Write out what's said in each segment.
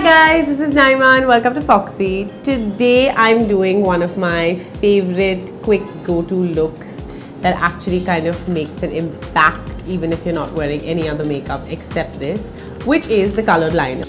guys, this is Naima and welcome to Foxy. Today I'm doing one of my favorite quick go-to looks that actually kind of makes an impact even if you're not wearing any other makeup except this, which is the colored liner.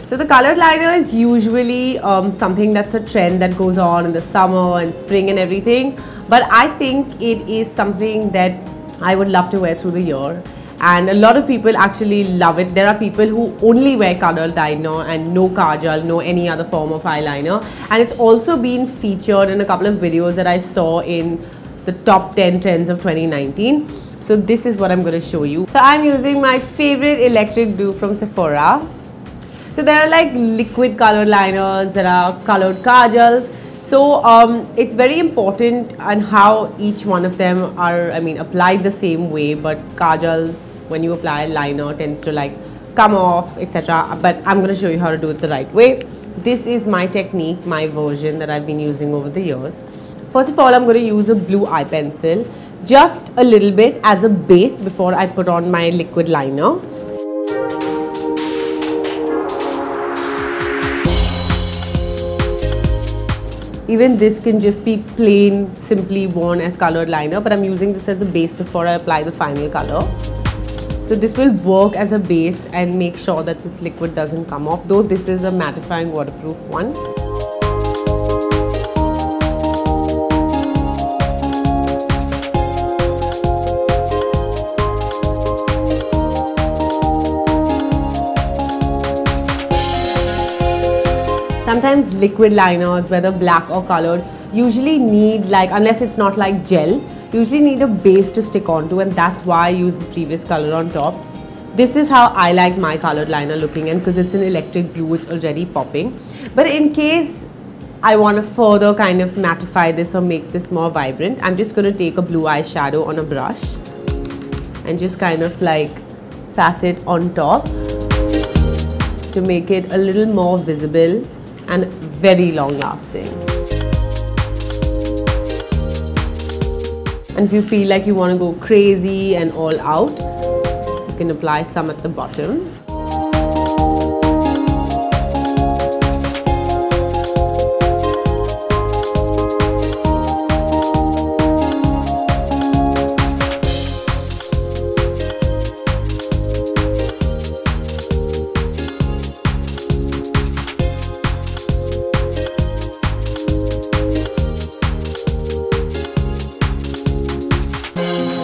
So the colored liner is usually something that's a trend that goes on in the summer and spring and everything, but I think it is something that I would love to wear through the year. And a lot of people actually love it. There are people who only wear colored liner and no kajal, no any other form of eyeliner. And it's also been featured in a couple of videos that I saw in the top 10 trends of 2019. So this is what I'm going to show you. So I'm using my favorite electric blue from Sephora. So there are like liquid colored liners, there are colored kajals. So it's very important on how each one of them are, applied the same way, but kajal, when you apply liner, tends to like come off, etc. But I'm going to show you how to do it the right way. This is my technique, my version that I've been using over the years. First of all, I'm going to use a blue eye pencil, just a little bit as a base before I put on my liquid liner. Even this can just be plain, simply worn as colored liner, but I'm using this as a base before I apply the final color. So this will work as a base and make sure that this liquid doesn't come off, though this is a mattifying waterproof one. Sometimes liquid liners, whether black or colored, usually need unless it's not like gel, usually need a base to stick onto, and that's why I use the previous color on top. This is how I like my colored liner looking, and because it's an electric blue, it's already popping. But in case I want to further kind of mattify this or make this more vibrant, I'm just going to take a blue eyeshadow on a brush and just kind of like pat it on top to make it a little more visible and very long lasting. And if you feel like you want to go crazy and all out, you can apply some at the bottom.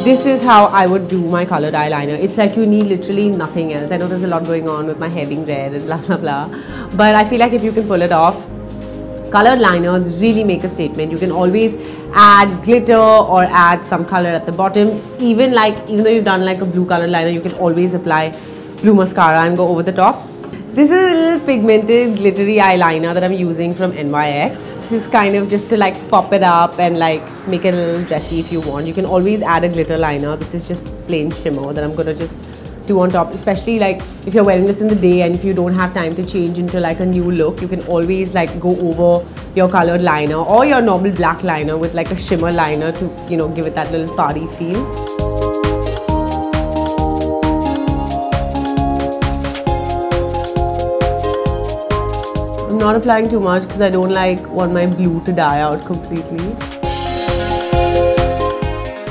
This is how I would do my colored eyeliner. It's like you need literally nothing else. I know there's a lot going on with my hair being red and blah blah blah, but I feel like if you can pull it off, colored liners really make a statement. You can always add glitter or add some color at the bottom. Even though you've done like a blue colored liner, you can always apply blue mascara and go over the top. This is a little pigmented glittery eyeliner that I'm using from NYX. This is kind of just to like pop it up and like make it a little dressy if you want. You can always add a glitter liner. This is just plain shimmer that I'm gonna just do on top, especially like if you're wearing this in the day and if you don't have time to change into like a new look, you can always like go over your colored liner or your normal black liner with like a shimmer liner to, you know, give it that little party feel. I'm not applying too much because I don't want my blue to die out completely.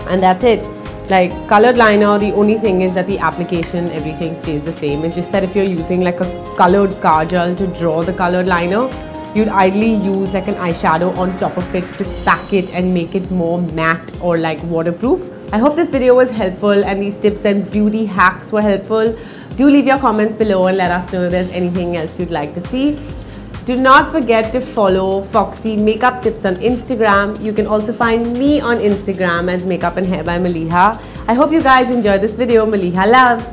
And that's it. Like colored liner, the only thing is that the application, everything stays the same. It's just that if you're using like a colored kajal to draw the colored liner, you'd ideally use like an eyeshadow on top of it to pack it and make it more matte or like waterproof. I hope this video was helpful and these tips and beauty hacks were helpful. Do leave your comments below and let us know if there's anything else you'd like to see. Do not forget to follow Foxy Makeup Tips on Instagram. You can also find me on Instagram as Makeup and Hair by Maliha. I hope you guys enjoyed this video. Maliha loves.